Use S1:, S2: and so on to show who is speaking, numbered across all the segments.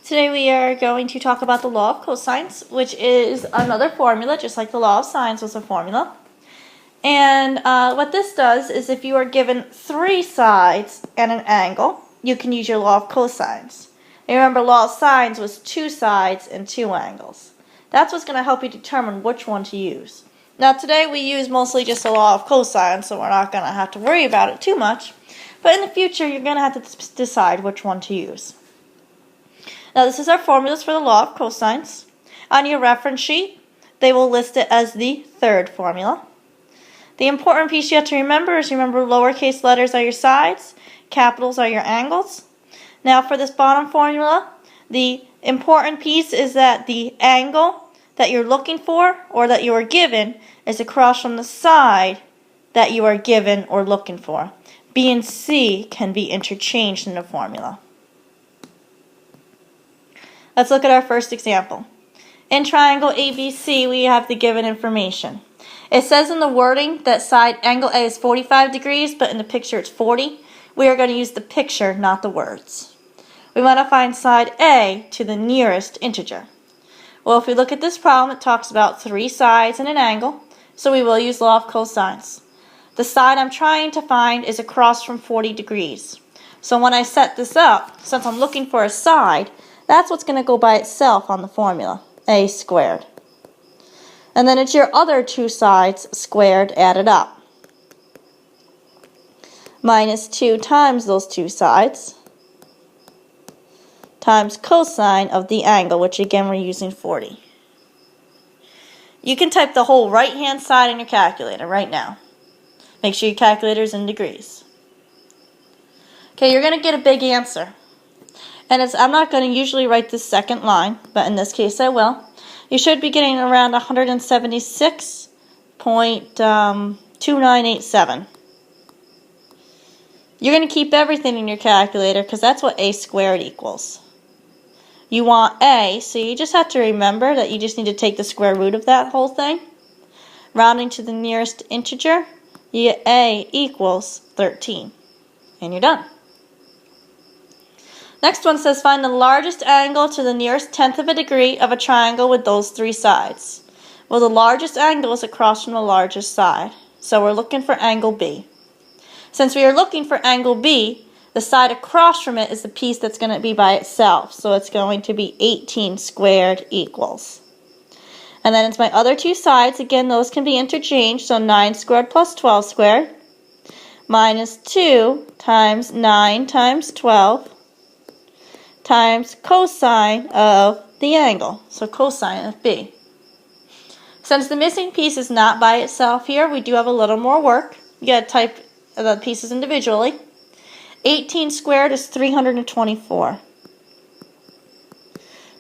S1: Today we are going to talk about the law of cosines, which is another formula, just like the law of sines was a formula. And what this does is if you are given three sides and an angle, you can use your law of cosines. And remember, law of sines was two sides and two angles. That's what's going to help you determine which one to use. Now today we use mostly just the law of cosines, so we're not going to have to worry about it too much. But in the future, you're going to have to decide which one to use. Now this is our formulas for the law of cosines. On your reference sheet, they will list it as the third formula. The important piece you have to remember is lowercase letters are your sides, capitals are your angles. Now for this bottom formula, the important piece is that the angle that you're looking for or that you are given is across from the side that you are given or looking for. B and C can be interchanged in the formula. Let's look at our first example. In triangle ABC, we have the given information. It says in the wording that side angle A is 45 degrees, but in the picture it's 40. We are going to use the picture, not the words. We want to find side A to the nearest integer. Well, if we look at this problem, it talks about three sides and an angle, so we will use law of cosines. The side I'm trying to find is across from 40 degrees. So when I set this up, since I'm looking for a side, that's what's going to go by itself on the formula, a squared. And then it's your other two sides squared added up. Minus 2 times those two sides times cosine of the angle, which again we're using 40. You can type the whole right-hand side in your calculator right now. Make sure your calculator's in degrees. Okay, you're going to get a big answer. And I'm not going to usually write this second line, but in this case I will. You should be getting around 176.2987. You're going to keep everything in your calculator because that's what a squared equals. You want a, so you just have to remember that you just need to take the square root of that whole thing. Rounding to the nearest integer, you get a equals 13. And you're done. Next one says find the largest angle to the nearest tenth of a degree of a triangle with those three sides. Well, the largest angle is across from the largest side, so we're looking for angle B. Since we are looking for angle B, the side across from it is the piece that's going to be by itself, so it's going to be 18 squared equals. And then it's my other two sides. Again, those can be interchanged, so 9 squared plus 12 squared minus 2 times 9 times 12 times cosine of the angle, so cosine of B. Since the missing piece is not by itself here, we do have a little more work. You got to type the pieces individually. 18 squared is 324.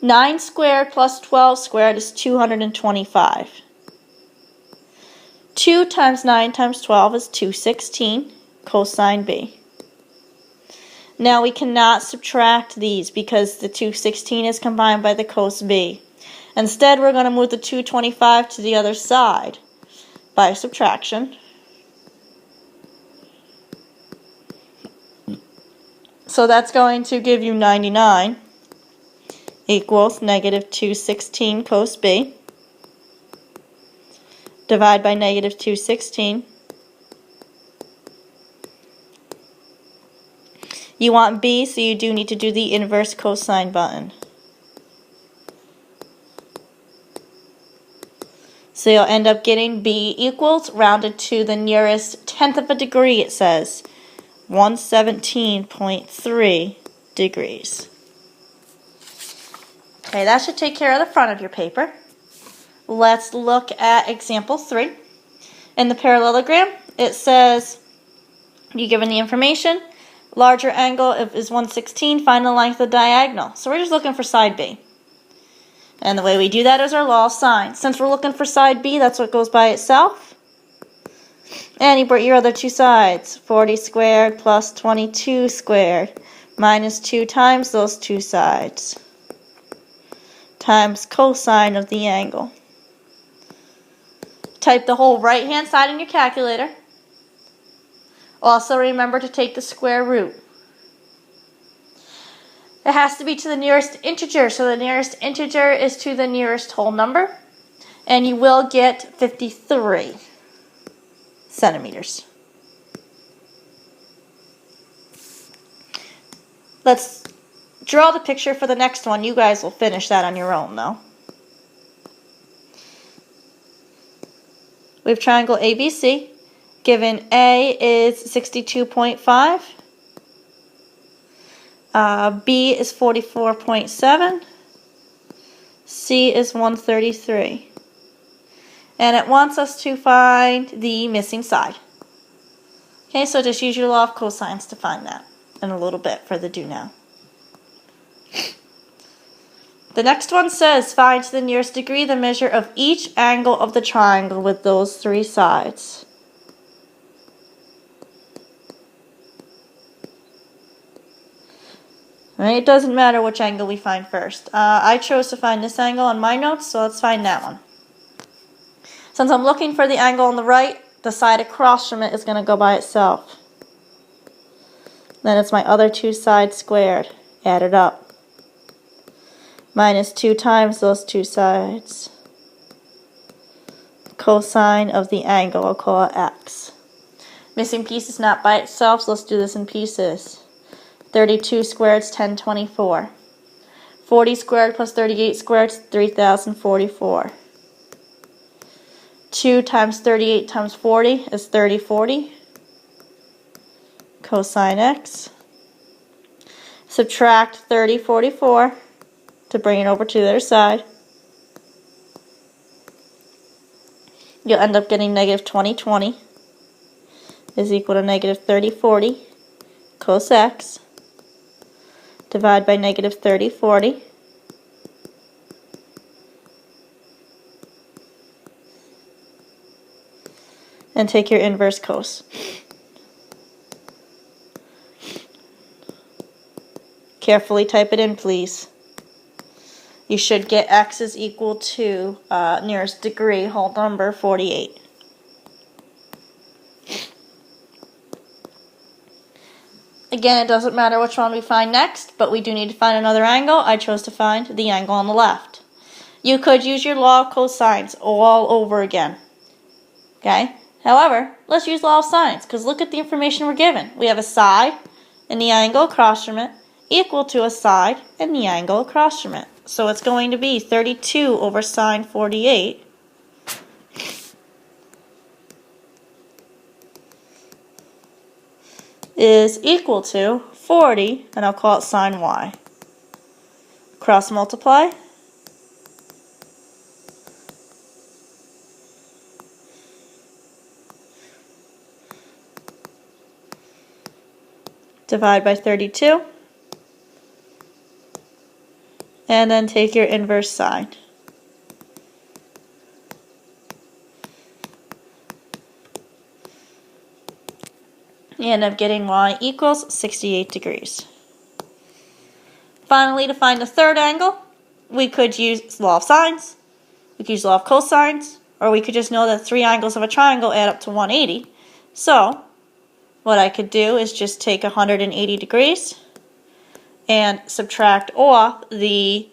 S1: 9 squared plus 12 squared is 225. 2 times 9 times 12 is 216, cosine B. Now we cannot subtract these because the 216 is combined by the cos B. Instead, we're going to move the 225 to the other side by subtraction. So that's going to give you 99 equals negative 216 cos B. Divide by negative 216. You want B, so you do need to do the inverse cosine button. So you'll end up getting B equals, rounded to the nearest tenth of a degree, it says, 117.3 degrees. Okay, that should take care of the front of your paper. Let's look at example 3. In the parallelogram, it says, you're given the information. Larger angle is 116, find the length of the diagonal. So we're just looking for side B. And the way we do that is our law of sines. Since we're looking for side B, that's what goes by itself. And you put your other two sides. 40 squared plus 22 squared minus 2 times those two sides times cosine of the angle. Type the whole right-hand side in your calculator. Also remember to take the square root. It has to be to the nearest integer, so the nearest integer is to the nearest whole number, and you will get 53 centimeters. Let's draw the picture for the next one. You guys will finish that on your own, though. We have triangle ABC. Given A is 62.5. B is 44.7. C is 133. And it wants us to find the missing side. Okay, so just use your law of cosines to find that in a little bit for the do now. The next one says, find to the nearest degree the measure of each angle of the triangle with those three sides. Right, it doesn't matter which angle we find first. I chose to find this angle on my notes, so let's find that one. Since I'm looking for the angle on the right, the side across from it is going to go by itself. Then it's my other two sides squared, added up. Minus 2 times those two sides. Cosine of the angle, I'll call it x. Missing piece is not by itself, so let's do this in pieces. 32 squared is 1024. 40 squared plus 38 squared is 3044. 2 times 38 times 40 is 3040. Cosine x. Subtract 3044 to bring it over to the other side. You'll end up getting negative 2020 is equal to negative 3040 cos x. Divide by negative 3040. And take your inverse cos. Carefully type it in, please. You should get x is equal to nearest degree, whole number, 48. Again, it doesn't matter which one we find next, but we do need to find another angle. I chose to find the angle on the left. You could use your law of cosines all over again. Okay? However, let's use law of sines, because look at the information we're given. We have a side and the angle across from it equal to a side and the angle across from it. So it's going to be 32 over sine 48 is equal to 40, and I'll call it sine y. Cross multiply. Divide by 32. And then take your inverse sine. You end up getting y equals 68 degrees. Finally, to find the third angle, we could use law of sines, we could use law of cosines, or we could just know that 3 angles of a triangle add up to 180. So, what I could do is just take 180 degrees and subtract off the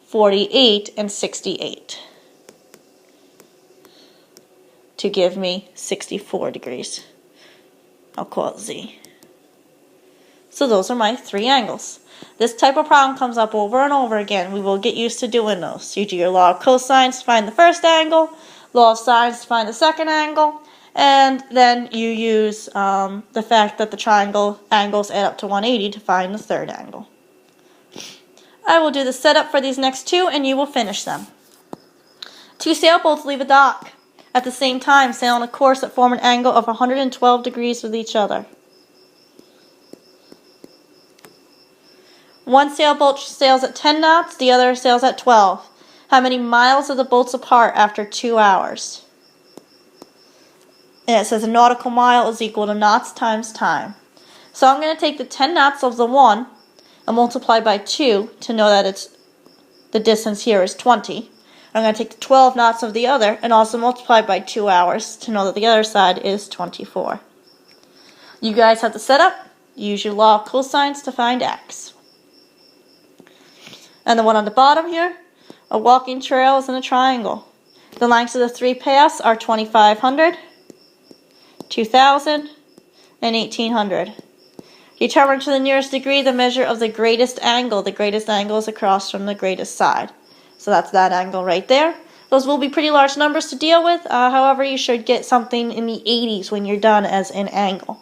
S1: 48 and 68 to give me 64 degrees. I'll call it Z. So those are my 3 angles. This type of problem comes up over and over again. We will get used to doing those. You do your law of cosines to find the first angle, law of sines to find the second angle, and then you use the fact that the triangle angles add up to 180 to find the third angle. I will do the setup for these next 2 and you will finish them. 2 sailboats leave a dock. At the same time, sail on a course that form an angle of 112 degrees with each other. One sailboat sails at 10 knots, the other sails at 12. How many miles are the boats apart after 2 hours? And it says a nautical mile is equal to knots times time. So I'm going to take the 10 knots of the one and multiply by 2 to know that the distance here is 20. I'm going to take the 12 knots of the other and also multiply by 2 hours to know that the other side is 24. You guys have the setup. Use your law of cosines to find x. And the one on the bottom here, a walking trail is in a triangle. The lengths of the three paths are 2,500, 2,000, and 1,800. Determine to the nearest degree the measure of the greatest angle. The greatest angle is across from the greatest side. So that's that angle right there. Those will be pretty large numbers to deal with. However, you should get something in the 80s when you're done as an angle.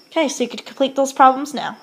S1: Okay, so you could complete those problems now.